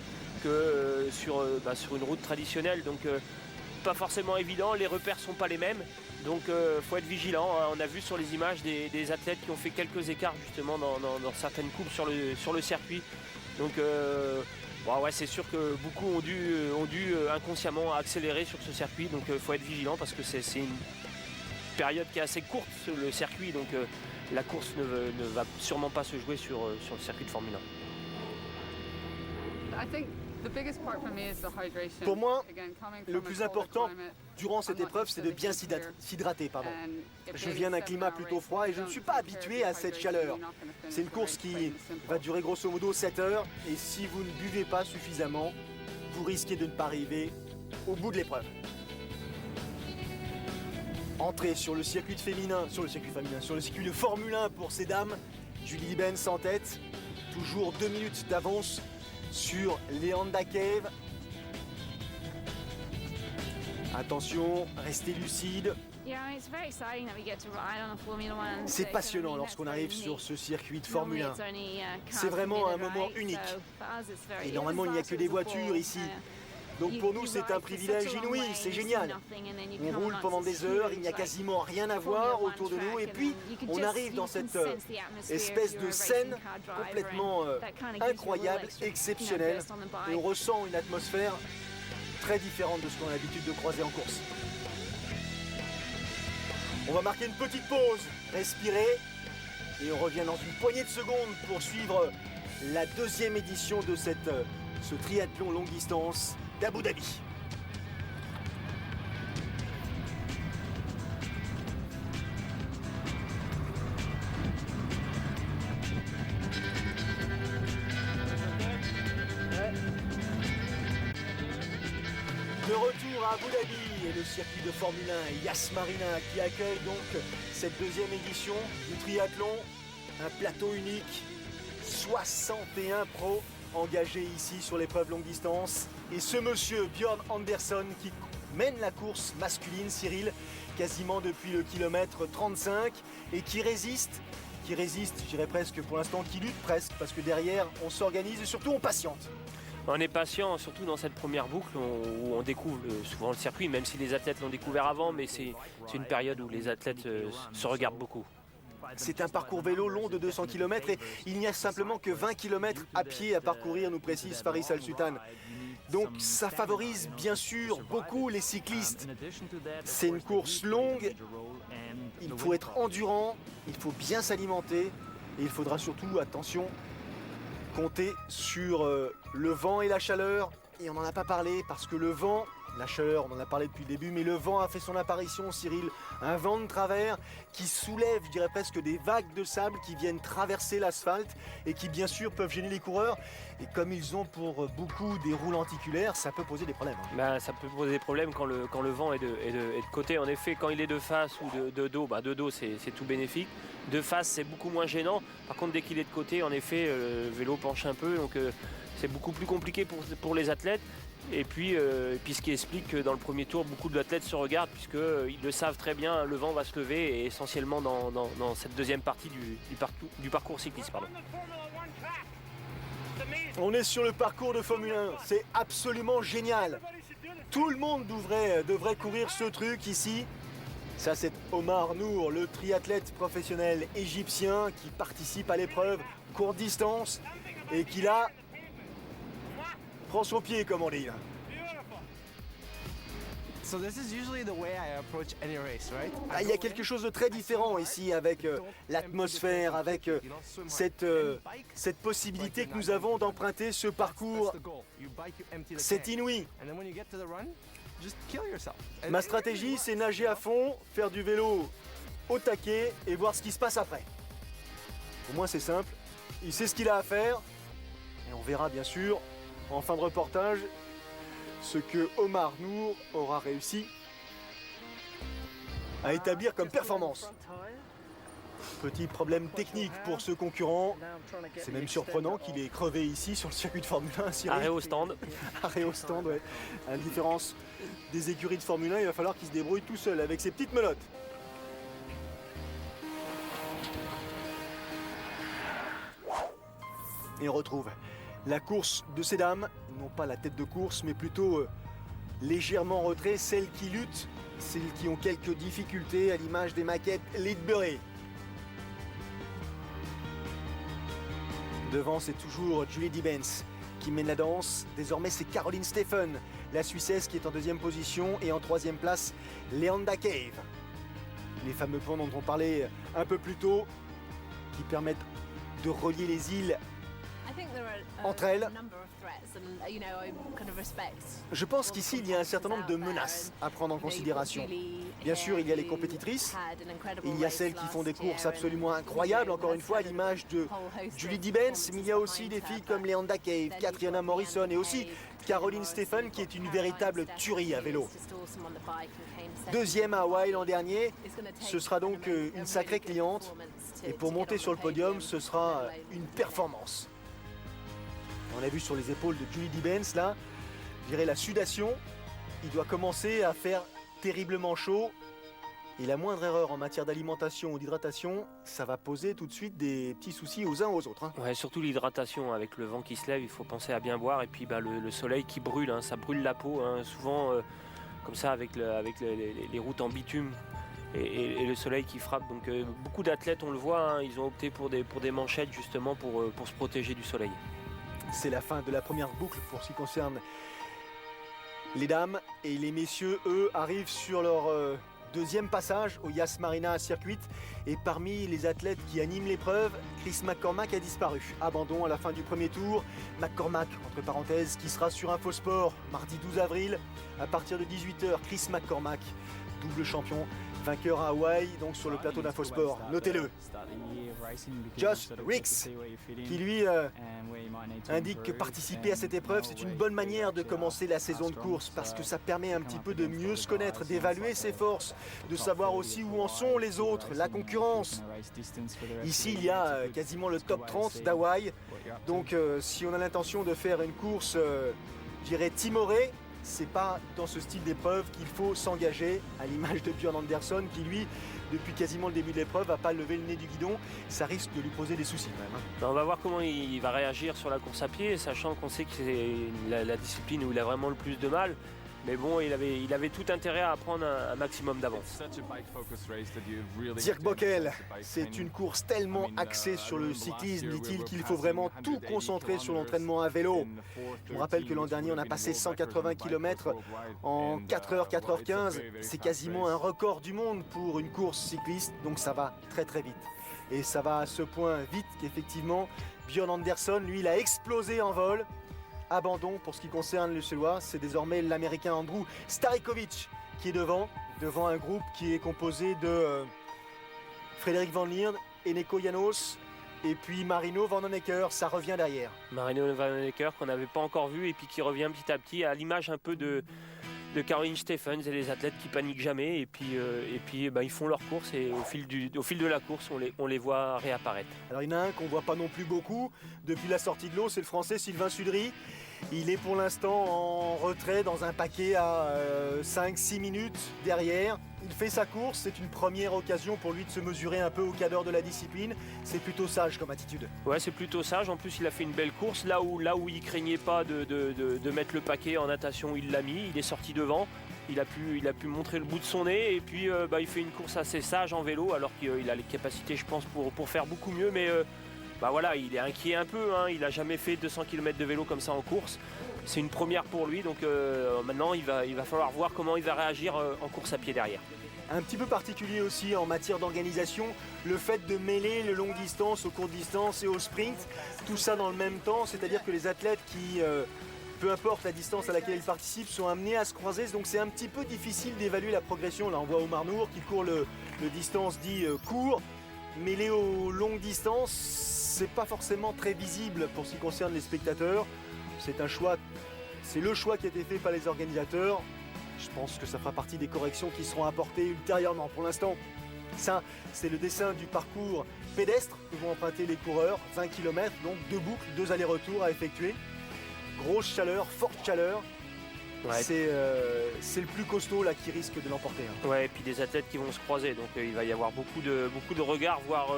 que sur une route traditionnelle. Donc pas forcément évident, les repères sont pas les mêmes. Donc faut être vigilant, hein. On a vu sur les images des athlètes qui ont fait quelques écarts justement dans certaines courbes sur le circuit. Donc ouais, c'est sûr que beaucoup ont dû inconsciemment accélérer sur ce circuit. Donc faut être vigilant parce que c'est une période qui est assez courte le circuit. Donc la course ne va sûrement pas se jouer sur le circuit de Formule 1. Pour moi, le plus important durant cette épreuve, c'est de bien s'hydrater. Je viens d'un climat plutôt froid et je ne suis pas habitué à cette chaleur. C'est une course qui va durer grosso modo 7 heures et si vous ne buvez pas suffisamment, vous risquez de ne pas arriver au bout de l'épreuve. Entrée sur le circuit de Formule 1 pour ces dames. Julie Benz en tête, toujours 2 minutes d'avance sur Leanda Cave. Attention, restez lucide. C'est passionnant lorsqu'on arrive sur ce circuit de Formule 1. C'est vraiment un moment unique. Et normalement, il n'y a que des voitures ici. Donc pour nous, c'est un privilège inouï, c'est génial. On roule pendant des heures, il n'y a quasiment rien à voir autour de nous. Et puis, on arrive dans cette espèce de scène complètement incroyable, exceptionnelle. Et on ressent une atmosphère très différente de ce qu'on a l'habitude de croiser en course. On va marquer une petite pause, respirer. Et on revient dans une poignée de secondes pour suivre la deuxième édition de ce triathlon longue distance d'Abu Dhabi. De retour à Abu Dhabi et le circuit de Formule 1 Yas Marina qui accueille donc cette deuxième édition du triathlon. Un plateau unique, 61 pros engagés ici sur l'épreuve longue distance. Et ce monsieur, Björn Andersson, qui mène la course masculine, Cyril, quasiment depuis le kilomètre 35 et qui résiste, je dirais presque pour l'instant, qui lutte presque, parce que derrière, on s'organise et surtout on patiente. On est patient, surtout dans cette première boucle où on découvre souvent le circuit, même si les athlètes l'ont découvert avant, mais c'est une période où les athlètes se regardent beaucoup. C'est un parcours vélo long de 200 km et il n'y a simplement que 20 km à pied à parcourir, nous précise Faris Al-Sultan. Donc ça favorise bien sûr beaucoup les cyclistes. C'est une course longue, il faut être endurant, il faut bien s'alimenter et il faudra surtout, attention, compter sur le vent et la chaleur. Et on n'en a pas parlé parce que le vent, la chaleur, on en a parlé depuis le début, mais le vent a fait son apparition, Cyril. Un vent de travers qui soulève, je dirais presque des vagues de sable qui viennent traverser l'asphalte et qui bien sûr peuvent gêner les coureurs. Et comme ils ont pour beaucoup des roues lenticulaires, ça peut poser des problèmes. Ça peut poser des problèmes quand le vent est de côté. En effet, quand il est de face ou de dos, de dos c'est tout bénéfique. De face, c'est beaucoup moins gênant. Par contre, dès qu'il est de côté, en effet, le vélo penche un peu. Donc c'est beaucoup plus compliqué pour les athlètes. Et puis ce qui explique que dans le premier tour, beaucoup d'athlètes se regardent puisqu'ils le savent très bien, le vent va se lever et essentiellement dans cette deuxième partie du parcours cycliste. Pardon. On est sur le parcours de Formule 1, c'est absolument génial. Tout le monde devrait courir ce truc ici. Ça, c'est Omar Nour, le triathlète professionnel égyptien qui participe à l'épreuve courte distance et qui là prend son pied, comme on dit. Ah, il y a quelque chose de très différent ici avec l'atmosphère, avec cette possibilité que nous avons d'emprunter ce parcours. C'est inouï. Ma stratégie, c'est nager à fond, faire du vélo au taquet et voir ce qui se passe après. Au moins c'est simple, il sait ce qu'il a à faire et on verra bien sûr en fin de reportage ce que Omar Nour aura réussi à établir comme performance. Petit problème technique pour ce concurrent, c'est même surprenant qu'il ait crevé ici sur le circuit de Formule 1. Cyril. Arrêt au stand. Arrêt au stand, ouais. À la différence des écuries de Formule 1, il va falloir qu'il se débrouille tout seul avec ses petites menottes. Et on retrouve la course de ces dames, non pas la tête de course, mais plutôt légèrement en retrait, celles qui luttent, celles qui ont quelques difficultés à l'image des maquettes Leadbury. Devant, c'est toujours Julie Dibens qui mène la danse. Désormais, c'est Caroline Steffen, la Suissesse, qui est en deuxième position. Et en troisième place, Leanda Cave. Les fameux ponts dont on parlait un peu plus tôt, qui permettent de relier les îles entre elles. Je pense qu'ici, il y a un certain nombre de menaces à prendre en considération. Bien sûr, il y a les compétitrices. Il y a celles qui font des courses absolument incroyables, encore une fois, à l'image de Julie Dibens. Mais il y a aussi des filles comme Leanda Cave, Catriona Morrison et aussi Caroline Steffen, qui est une véritable tuerie à vélo. Deuxième à Hawaï l'an dernier, ce sera donc une sacrée cliente. Et pour monter sur le podium, ce sera une performance. On a vu sur les épaules de Julie Dibens, là, je dirais la sudation. Il doit commencer à faire terriblement chaud. Et la moindre erreur en matière d'alimentation ou d'hydratation, ça va poser tout de suite des petits soucis aux uns aux autres. Hein. Ouais, surtout l'hydratation, avec le vent qui se lève, il faut penser à bien boire. Et puis le soleil qui brûle, hein, ça brûle la peau. Hein, souvent, comme ça, avec les routes en bitume et le soleil qui frappe. Donc beaucoup d'athlètes, on le voit, hein, ils ont opté pour des manchettes justement pour se protéger du soleil. C'est la fin de la première boucle pour ce qui concerne les dames. Et les messieurs, eux, arrivent sur leur deuxième passage au Yas Marina Circuit. Et parmi les athlètes qui animent l'épreuve, Chris McCormack a disparu. Abandon à la fin du premier tour. McCormack, entre parenthèses, qui sera sur Infosport mardi 12 avril à partir de 18h. Chris McCormack, double champion, vainqueur à Hawaï, donc sur le plateau d'Infosport. Notez-le. Josh Ricks, qui lui indique que participer à cette épreuve, c'est une bonne manière de commencer la saison de course parce que ça permet un petit peu de mieux se connaître, d'évaluer ses forces, de savoir aussi où en sont les autres, la concurrence. Ici, il y a quasiment le top 30 d'Hawaï. Donc, si on a l'intention de faire une course, je dirais timorée, c'est pas dans ce style d'épreuve qu'il faut s'engager, à l'image de Björn Andersson qui lui, depuis quasiment le début de l'épreuve, va pas lever le nez du guidon. Ça risque de lui poser des soucis quand même. On va voir comment il va réagir sur la course à pied, sachant qu'on sait que c'est la discipline où il a vraiment le plus de mal. Mais bon, il avait tout intérêt à prendre un maximum d'avance. Dirk Bockel, c'est une course tellement axée sur le cyclisme, dit-il, qu'il faut vraiment tout concentrer sur l'entraînement à vélo. Je me rappelle que l'an dernier, on a passé 180 km en 4h, 4h15. C'est quasiment un record du monde pour une course cycliste, donc ça va très très vite. Et ça va à ce point vite qu'effectivement, Björn Andersson, lui, il a explosé en vol. Abandon pour ce qui concerne le Suédois, c'est désormais l'Américain Andrew Starikovic qui est devant un groupe qui est composé de Frédéric Van Lierde, Eneko Janos et puis Marino Vanhoenacker, ça revient derrière. Marino Vanhoenacker qu'on n'avait pas encore vu et puis qui revient petit à petit à l'image un peu de Caroline Steffen et les athlètes qui paniquent jamais et puis ils font leur course et au fil de la course on les voit réapparaître. Alors il y en a un qu'on voit pas non plus beaucoup depuis la sortie de l'eau, c'est le Français Sylvain Sudry. Il est pour l'instant en retrait dans un paquet à 5-6 minutes derrière. Il fait sa course, c'est une première occasion pour lui de se mesurer un peu au cadre de la discipline. C'est plutôt sage comme attitude. Ouais, c'est plutôt sage. En plus, il a fait une belle course. Là où il craignait pas de mettre le paquet en natation, il l'a mis. Il est sorti devant. Il a pu montrer le bout de son nez. Et puis, il fait une course assez sage en vélo, alors qu'il a les capacités, je pense, pour faire beaucoup mieux. Mais il est inquiet un peu. Hein. Il n'a jamais fait 200 km de vélo comme ça en course. c'est une première pour lui, donc maintenant il va falloir voir comment il va réagir en course à pied derrière. Un petit peu particulier aussi en matière d'organisation, le fait de mêler le longue distance au court distance et au sprint, tout ça dans le même temps, c'est-à-dire que les athlètes qui, peu importe la distance à laquelle ils participent, sont amenés à se croiser, donc c'est un petit peu difficile d'évaluer la progression. Là on voit Omar Nour qui court le distance dit court, mêlé aux longues distances, c'est pas forcément très visible pour ce qui concerne les spectateurs, c'est un choix, c'est le choix qui a été fait par les organisateurs. Je pense que ça fera partie des corrections qui seront apportées ultérieurement. Pour l'instant, ça, c'est le dessin du parcours pédestre que vont emprunter les coureurs. 20 km, donc 2 boucles, 2 allers-retours à effectuer. Grosse chaleur, forte chaleur. Ouais. C'est le plus costaud là qui risque de l'emporter. Hein. Ouais, et puis des athlètes qui vont se croiser. Donc il va y avoir beaucoup de regards, voir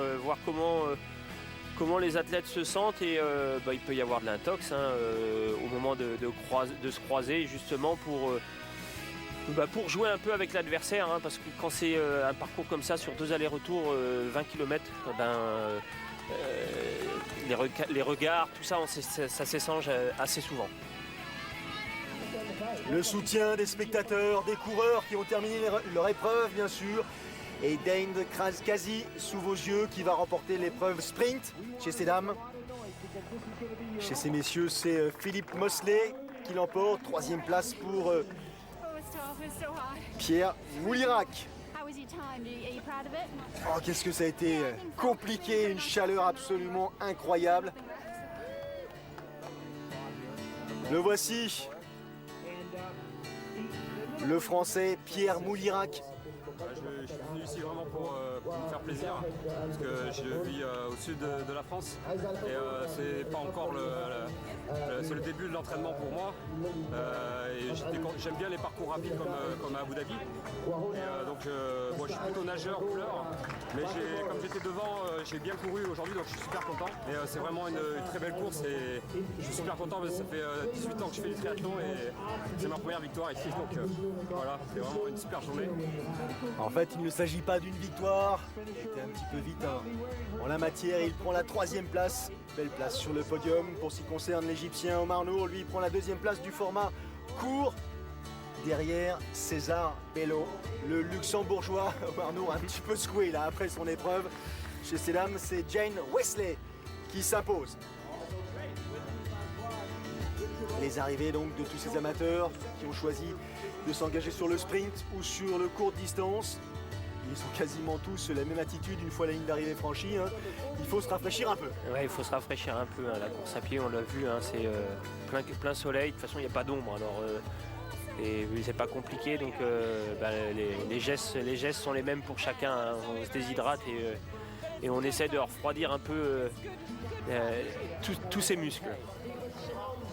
comment les athlètes se sentent. Et il peut y avoir de l'intox au moment de se croiser, justement pour jouer un peu avec l'adversaire, hein, parce que quand c'est un parcours comme ça sur 2 allers-retours 20 km, les regards, tout ça, ça s'échange assez souvent. Le soutien des spectateurs, des coureurs qui ont terminé leur épreuve bien sûr, et Dane Kazi sous vos yeux qui va remporter l'épreuve sprint chez ces dames. Chez ces messieurs, c'est Philippe Mosley qui l'emporte, 3e place pour Pierre Moulirac. Oh, qu'est-ce que ça a été compliqué, une chaleur absolument incroyable. Le voici, le Français Pierre Moulirac. Je suis venu ici vraiment pour me faire plaisir, parce que je vis au sud de la France et c'est pas encore c'est le début de l'entraînement pour moi. Et j'aime bien les parcours rapides comme à Abu Dhabi. Et donc moi je suis plutôt nageur, couleur, mais comme j'étais devant, j'ai bien couru aujourd'hui, donc je suis super content. Et c'est vraiment une très belle course et je suis super content parce que ça fait 18 ans que je fais du triathlon et c'est ma première victoire ici, donc voilà, c'est vraiment une super journée. En fait, il ne s'agit pas d'une victoire, il a été un petit peu vite en la matière, il prend la 3e place, belle place sur le podium. Pour ce qui concerne l'Égyptien Omar Nour, lui il prend la 2e place du format court, derrière César Bello, le luxembourgeois. Omar Nour un petit peu secoué là après son épreuve. Chez ces dames, c'est Jane Wesley qui s'impose. Les arrivées donc de tous ces amateurs qui ont choisi de s'engager sur le sprint ou sur le court distance. Ils ont quasiment tous la même attitude une fois la ligne d'arrivée franchie. Hein. Il faut se rafraîchir un peu. Ouais, il faut se rafraîchir un peu. Hein. La course à pied, on l'a vu, hein, c'est plein soleil. De toute façon, il n'y a pas d'ombre. Alors, et c'est pas compliqué. Donc, les gestes sont les mêmes pour chacun. Hein. On se déshydrate et on essaie de refroidir un peu tous ces muscles.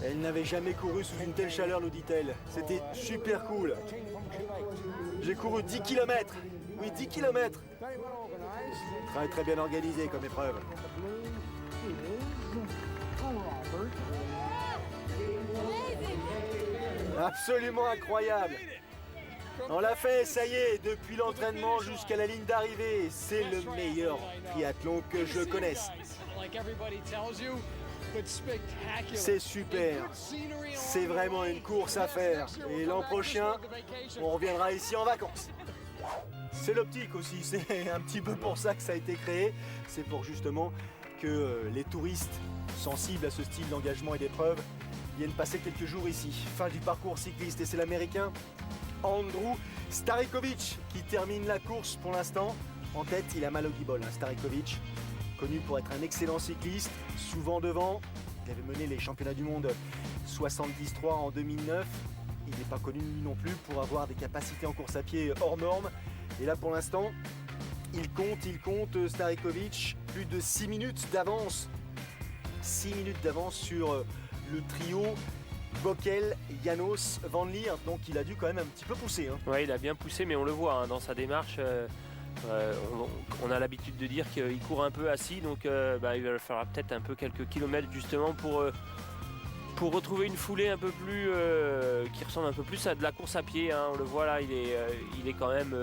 Elle n'avait jamais couru sous une telle chaleur, nous dit-elle. C'était super cool. J'ai couru 10 km. Oui, 10 km. Très très bien organisé comme épreuve. Absolument incroyable. On l'a fait, ça y est, depuis l'entraînement jusqu'à la ligne d'arrivée. C'est le meilleur triathlon que je connaisse. C'est super, c'est vraiment une course à faire et l'an prochain on reviendra ici en vacances. C'est l'optique aussi, c'est un petit peu pour ça que ça a été créé, c'est pour justement que les touristes sensibles à ce style d'engagement et d'épreuve viennent passer quelques jours ici. Fin du parcours cycliste et c'est l'Américain Andrew Starikovic qui termine la course pour l'instant. En tête, il a mal au guibol, hein, Starikovic. Connu pour être un excellent cycliste, souvent devant. Il avait mené les championnats du monde 73 en 2009. Il n'est pas connu non plus pour avoir des capacités en course à pied hors normes. Et là pour l'instant, il compte Starikovic, plus de 6 minutes d'avance. 6 minutes d'avance sur le trio Bockel, Janos, Van Lier. Donc il a dû quand même un petit peu pousser. Hein. Ouais, il a bien poussé, mais on le voit hein, dans sa démarche. On a l'habitude de dire qu'il court un peu assis, donc il va falloir peut-être un peu quelques kilomètres justement pour retrouver une foulée un peu plus qui ressemble un peu plus à de la course à pied. Hein. On le voit là, il est quand même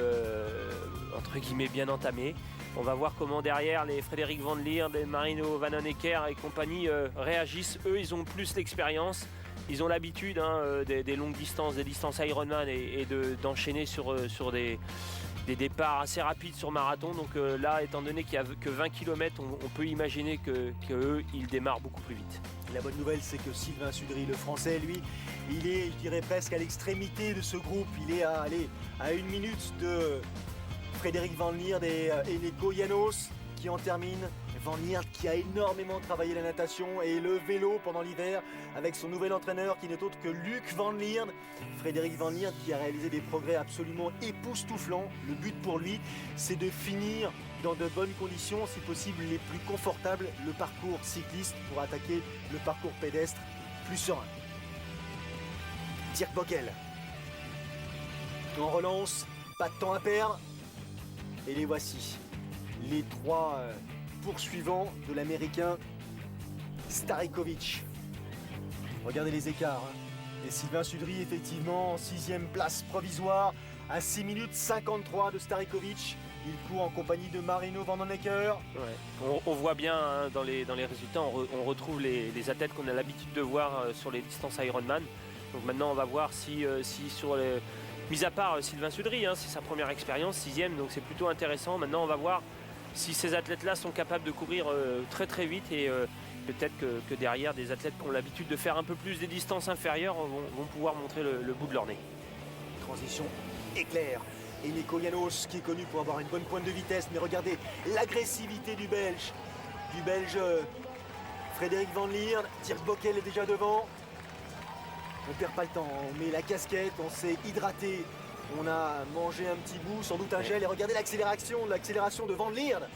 entre guillemets bien entamé. On va voir comment derrière les Frédéric Van Lier, les Marino Vanhoenacker et compagnie réagissent. Eux, ils ont plus l'expérience. ils ont l'habitude des longues distances, des distances Ironman et d'enchaîner sur des départs assez rapides sur marathon. Donc là, étant donné qu'il n'y a que 20 km, on peut imaginer qu'eux, ils démarrent beaucoup plus vite. La bonne nouvelle, c'est que Sylvain Sudry, le français, lui, il est, je dirais, presque à l'extrémité de ce groupe. Il est à 1 minute de Frédéric Van Lierde et Eneko János qui en termine. Van Lierde qui a énormément travaillé la natation et le vélo pendant l'hiver avec son nouvel entraîneur qui n'est autre que Luc Van Lierde. Frédéric Van Lierde qui a réalisé des progrès absolument époustouflants. Le but pour lui, c'est de finir dans de bonnes conditions, si possible les plus confortables, le parcours cycliste pour attaquer le parcours pédestre plus serein. Dirk Bockel. On relance, pas de temps à perdre. Et les voici, les trois poursuivants de l'américain Starekovic. Regardez les écarts. Et Sylvain Sudry, effectivement, en 6e place provisoire, à 6 minutes 53 de Starekovic. Il court en compagnie de Marino Vandenecker. Ouais. On voit bien dans les résultats, on retrouve les athlètes qu'on a l'habitude de voir sur les distances Ironman. Donc maintenant, on va voir si sur les... Mis à part Sylvain Sudry, c'est sa première expérience, 6e, donc c'est plutôt intéressant. Maintenant, on va voir si ces athlètes-là sont capables de courir très très vite et peut-être que derrière, des athlètes qui ont l'habitude de faire un peu plus des distances inférieures vont pouvoir montrer le bout de leur nez. Transition éclair. Eneko János qui est connu pour avoir une bonne pointe de vitesse, mais regardez l'agressivité du Belge Frédéric Van Lierde. Dirk Bockel est déjà devant. On perd pas le temps, on met la casquette, on s'est hydraté, on a mangé un petit bout, sans doute un gel, et regardez l'accélération de Van Lierde.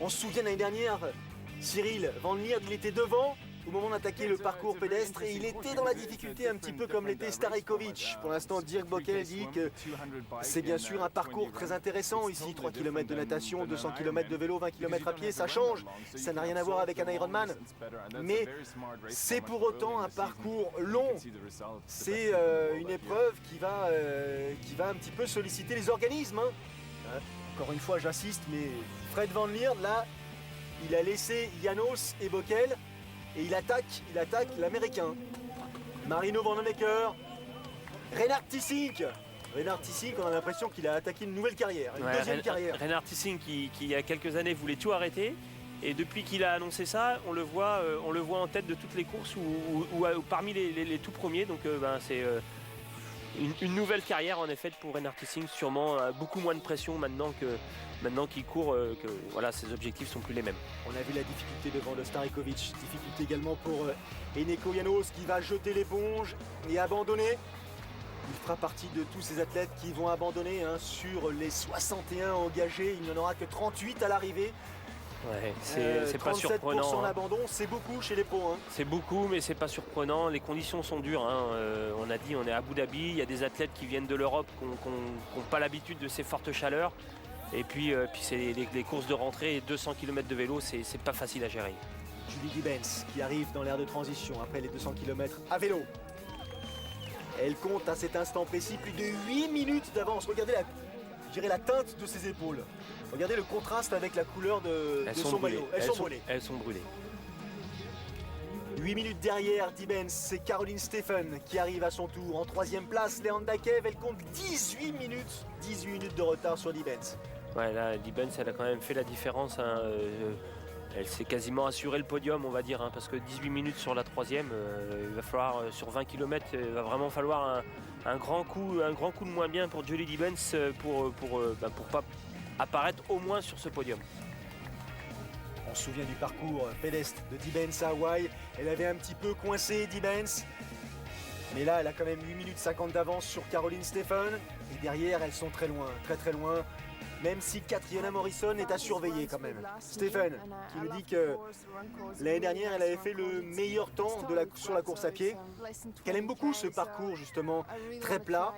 On se souvient l'année dernière, Cyril, Van Lierde, il était devant au moment d'attaquer le parcours pédestre et il était dans la difficulté un petit peu comme l'était Starekovic. Pour l'instant, Dirk Bockel dit que c'est bien sûr un parcours très intéressant ici, 3 km de natation, 200 km de vélo, 20 km à pied, ça change, ça n'a rien à voir avec un Ironman, mais c'est pour autant un parcours long. C'est une épreuve qui va un petit peu solliciter les organismes. Encore une fois, j'insiste, mais Fred Van Lierde, là, il a laissé János et Bockel. Et il attaque l'américain. Marino Vandenecker. Reinhard Tissink. Reinhard Tissink, on a l'impression qu'il a attaqué une nouvelle carrière, une deuxième carrière. Reinhard Tissink qui il y a quelques années voulait tout arrêter. Et depuis qu'il a annoncé ça, on le voit en tête de toutes les courses ou parmi les tout premiers. Donc c'est une nouvelle carrière en effet pour Reinhard Tissink, sûrement beaucoup moins de pression maintenant qu'il court, que voilà, ses objectifs sont plus les mêmes. On a vu la difficulté devant le Starekovic, difficulté également pour Eneko János qui va jeter l'éponge et abandonner. Il fera partie de tous ces athlètes qui vont abandonner sur les 61 engagés, il n'y en aura que 38 à l'arrivée. Ouais, c'est pas surprenant. 37% d'abandon, c'est beaucoup chez les pros. C'est beaucoup, mais c'est pas surprenant. Les conditions sont dures. On a dit, on est à Abu Dhabi. Il y a des athlètes qui viennent de l'Europe qui n'ont pas l'habitude de ces fortes chaleurs. Et puis c'est les courses de rentrée, 200 km de vélo, c'est pas facile à gérer. Julie Gibbens qui arrive dans l'aire de transition après les 200 km à vélo. Elle compte à cet instant précis plus de 8 minutes d'avance. Regardez la teinte de ses épaules. Regardez le contraste avec la couleur de son maillot. Elles sont brûlées. 8 minutes derrière Gibbens, c'est Caroline Steffen qui arrive à son tour. En 3e place, Leanda Kev, elle compte 18 minutes de retard sur Gibbens. Ouais, là, Gibbens, elle a quand même fait la différence. Elle s'est quasiment assuré le podium, on va dire, parce que 18 minutes sur la 3e, il va falloir, sur 20 km, il va vraiment falloir un grand coup de moins bien pour Julie Gibbens pour pas apparaître au moins sur ce podium. On se souvient du parcours pédestre de Gibbens à Hawaï. Elle avait un petit peu coincé Gibbens. Mais là, elle a quand même 8 minutes 50 d'avance sur Caroline Steffen. Et derrière, elles sont très loin, très très loin. Même si Catriona Morrison est à surveiller quand même. Steffen, qui nous dit que l'année dernière, elle avait fait le meilleur temps sur la course à pied. Qu'elle aime beaucoup ce parcours justement très plat,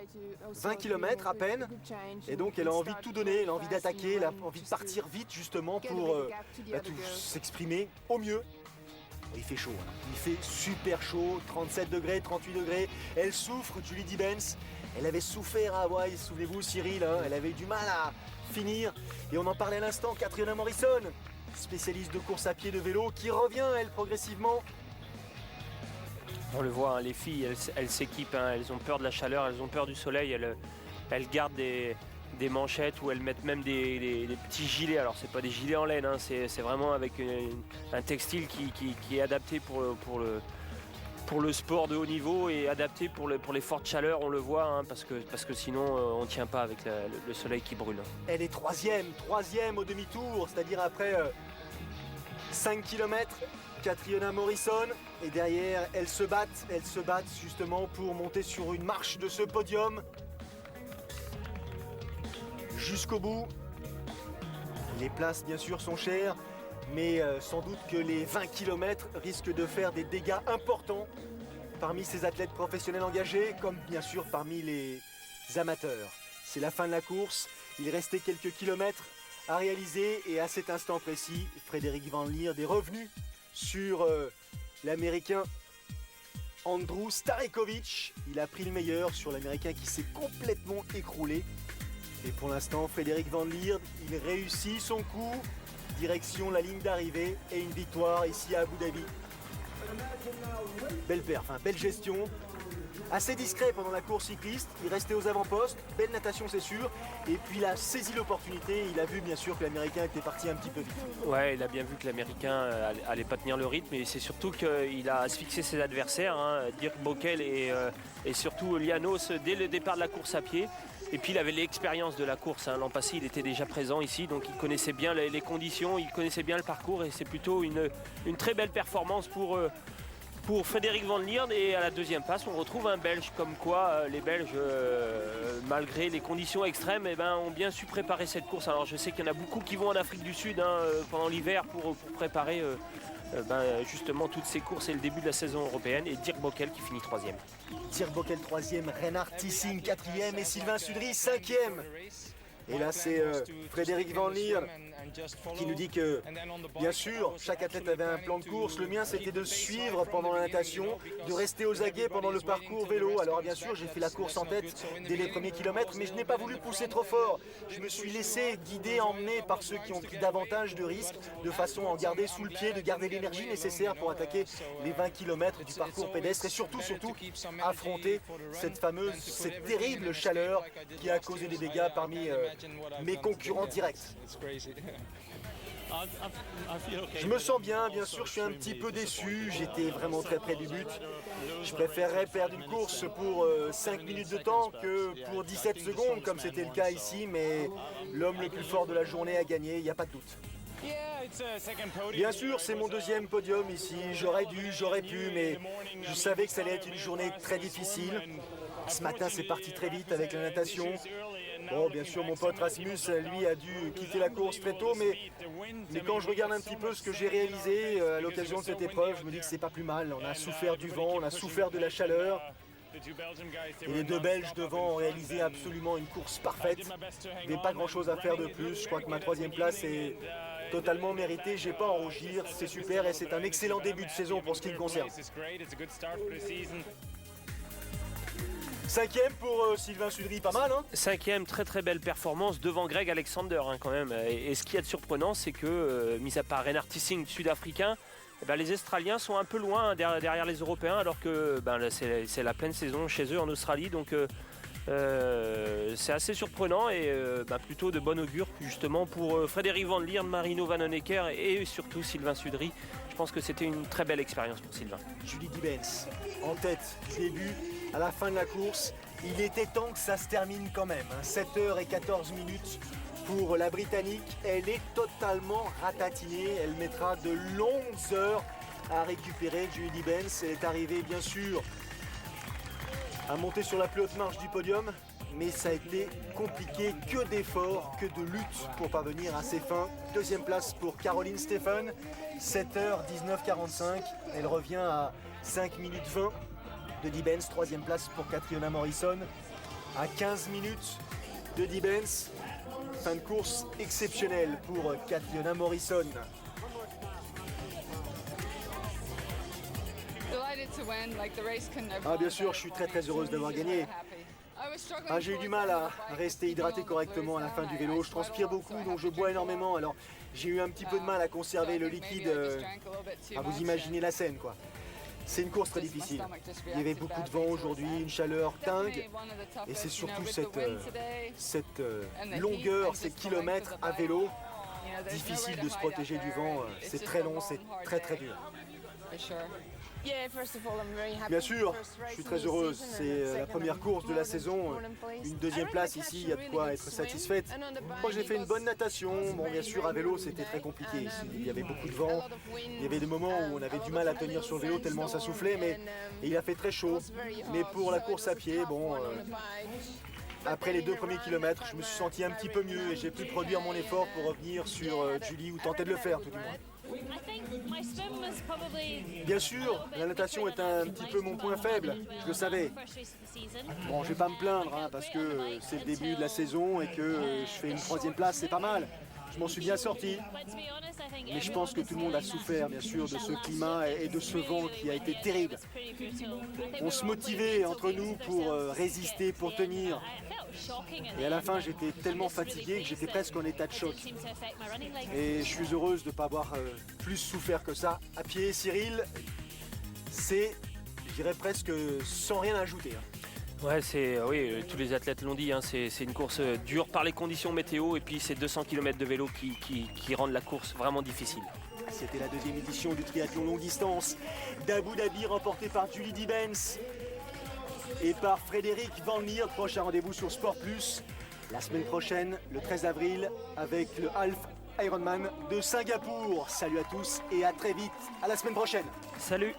20 km à peine. Et donc elle a envie de tout donner, elle a envie d'attaquer, elle a envie de partir vite justement pour s'exprimer au mieux. Il fait chaud, il fait super chaud, 37 degrés, 38 degrés. Elle souffre, Julie Gibbens. Elle avait souffert à Hawaï, souvenez-vous Cyril, elle avait eu du mal à finir. Et on en parlait à l'instant, Catriona Morrison, spécialiste de course à pied de vélo, qui revient elle progressivement. On le voit, hein, les filles, elles s'équipent, hein, elles ont peur de la chaleur, elles ont peur du soleil, elles gardent des manchettes ou elles mettent même des petits gilets. Alors c'est pas des gilets en laine, hein, c'est vraiment avec un textile qui est adapté pour le sport de haut niveau et adapté pour les fortes chaleurs, on le voit, hein, parce que sinon on ne tient pas avec le soleil qui brûle. Elle est troisième au demi-tour, c'est-à-dire après 5 km. Catriona Morrison, et derrière elles se battent justement pour monter sur une marche de ce podium. Jusqu'au bout. Les places bien sûr sont chères, mais sans doute que les 20 km risquent de faire des dégâts importants parmi ces athlètes professionnels engagés, comme bien sûr parmi les amateurs. C'est la fin de la course, il restait quelques kilomètres à réaliser et à cet instant précis, Frédéric Van Lierde est revenu sur l'Américain Andrew Starekovic. Il a pris le meilleur sur l'Américain qui s'est complètement écroulé. Et pour l'instant, Frédéric Van Lierde, il réussit son coup, direction la ligne d'arrivée et une victoire ici à Abu Dhabi. Belle perf, belle gestion. Assez discret pendant la course cycliste, il restait aux avant-postes, belle natation c'est sûr, et puis il a saisi l'opportunité, il a vu bien sûr que l'Américain était parti un petit peu vite. Ouais, il a bien vu que l'Américain allait pas tenir le rythme, et c'est surtout qu'il a asphyxié ses adversaires, hein, Dirk Bockel et surtout Lianos dès le départ de la course à pied. Et puis il avait l'expérience de la course, hein. L'an passé il était déjà présent ici, donc il connaissait bien les conditions, il connaissait bien le parcours, et c'est plutôt une très belle performance pour Frédéric Van Lierde. Et à la deuxième place, on retrouve un Belge, comme quoi les Belges, malgré les conditions extrêmes, ont bien su préparer cette course. Alors je sais qu'il y en a beaucoup qui vont en Afrique du Sud, hein, pendant l'hiver pour préparer justement toutes ces courses et le début de la saison européenne. Et Dirk Bockel qui finit troisième. Dirk Bockel troisième, Reinhard Tissing quatrième et Sylvain Sudry cinquième. Et là c'est Frédéric Van Lierde qui nous dit que, bien sûr, chaque athlète avait un plan de course. Le mien, c'était de suivre pendant la natation, de rester aux aguets pendant le parcours vélo. Alors, bien sûr, j'ai fait la course en tête dès les premiers kilomètres, mais je n'ai pas voulu pousser trop fort. Je me suis laissé guider, emmener par ceux qui ont pris davantage de risques, de façon à en garder sous le pied, de garder l'énergie nécessaire pour attaquer les 20 km du parcours pédestre et surtout, affronter cette terrible chaleur qui a causé des dégâts parmi mes concurrents directs. Je me sens bien sûr, je suis un petit peu déçu, j'étais vraiment très près du but. Je préférerais perdre une course pour 5 minutes de temps que pour 17 secondes, comme c'était le cas ici, mais l'homme le plus fort de la journée a gagné, il n'y a pas de doute. Bien sûr, c'est mon deuxième podium ici, j'aurais pu, mais je savais que ça allait être une journée très difficile. Ce matin, c'est parti très vite avec la natation. Bon, bien sûr, mon pote Rasmus, lui, a dû quitter la course très tôt, mais quand je regarde un petit peu ce que j'ai réalisé à l'occasion de cette épreuve, je me dis que c'est pas plus mal. On a souffert du vent, on a souffert de la chaleur. Et les deux Belges devant ont réalisé absolument une course parfaite. Il n'y avait pas grand-chose à faire de plus. Je crois que ma troisième place est totalement méritée. J'ai pas à en rougir, c'est super et c'est un excellent début de saison pour ce qui me concerne. Cinquième pour Sylvain Sudry, pas mal, hein? Cinquième, très très belle performance devant Greg Alexander, hein, quand même. Et ce qu'il y a de surprenant, c'est que, mis à part Reinhard Tissing, sud-africain, les Australiens sont un peu loin, hein, derrière les Européens, alors que c'est la pleine saison chez eux en Australie. Donc c'est assez surprenant et plutôt de bon augure justement pour Frédéric Van Lierde, Marino Vanhoenacker et surtout Sylvain Sudry. Je pense que c'était une très belle expérience pour Sylvain. Julie Dibens en tête du début à la fin de la course. Il était temps que ça se termine quand même. 7h14 pour la Britannique. Elle est totalement ratatinée. Elle mettra de longues heures à récupérer. Julie Dibens est arrivée bien sûr à monter sur la plus haute marche du podium, mais ça a été compliqué, que d'efforts, que de lutte pour parvenir à ses fins. Deuxième place pour Caroline Stephen, 7h19:45, elle revient à 5 minutes 20 de Dibens. Troisième place pour Catriona Morrison, à 15 minutes de Dibens. Fin de course exceptionnelle pour Catriona Morrison. Bien sûr, je suis très heureuse d'avoir gagné. J'ai eu du mal à rester hydraté correctement à la fin du vélo. Je transpire beaucoup, donc je bois énormément. Alors j'ai eu un petit peu de mal à conserver le liquide. Vous imaginez la scène, quoi. C'est une course très difficile. Il y avait beaucoup de vent aujourd'hui, une chaleur dingue. Et c'est surtout cette longueur, ces kilomètres à vélo. Difficile de se protéger du vent. C'est très long, c'est très très dur. Bien sûr, je suis très heureuse. C'est la première course de la saison. Une deuxième place ici, il y a de quoi être satisfaite. Moi, j'ai fait une bonne natation. Bon, bien sûr, à vélo, c'était très compliqué ici. Il y avait beaucoup de vent. Il y avait des moments où on avait du mal à tenir sur le vélo tellement ça soufflait, mais il a fait très chaud. Mais pour la course à pied, bon, après les 2 premiers kilomètres, je me suis senti un petit peu mieux et j'ai pu produire mon effort pour revenir sur Julie, ou tenter de le faire tout du moins. Bien sûr, la natation est un petit peu mon point faible, je le savais. Bon, je vais pas me plaindre parce que c'est le début de la saison et que je fais une 3e place, c'est pas mal. Je m'en suis bien sorti. Mais je pense que tout le monde a souffert, bien sûr, de ce climat et de ce vent qui a été terrible. On se motivait entre nous pour résister, pour tenir. Et à la fin, j'étais tellement fatigué que j'étais presque en état de choc. Et je suis heureuse de ne pas avoir plus souffert que ça. À pied, Cyril, c'est, je dirais presque sans rien ajouter. Ouais, oui, tous les athlètes l'ont dit, c'est une course dure par les conditions météo et puis c'est 200 km de vélo qui rendent la course vraiment difficile. C'était la 2e édition du triathlon longue distance d'Abu Dhabi, remportée par Julie Dibens et par Frédéric Van Lier. Prochain rendez-vous sur Sport Plus la semaine prochaine, le 13 avril, avec le Half Ironman de Singapour. Salut à tous et à très vite, à la semaine prochaine. Salut.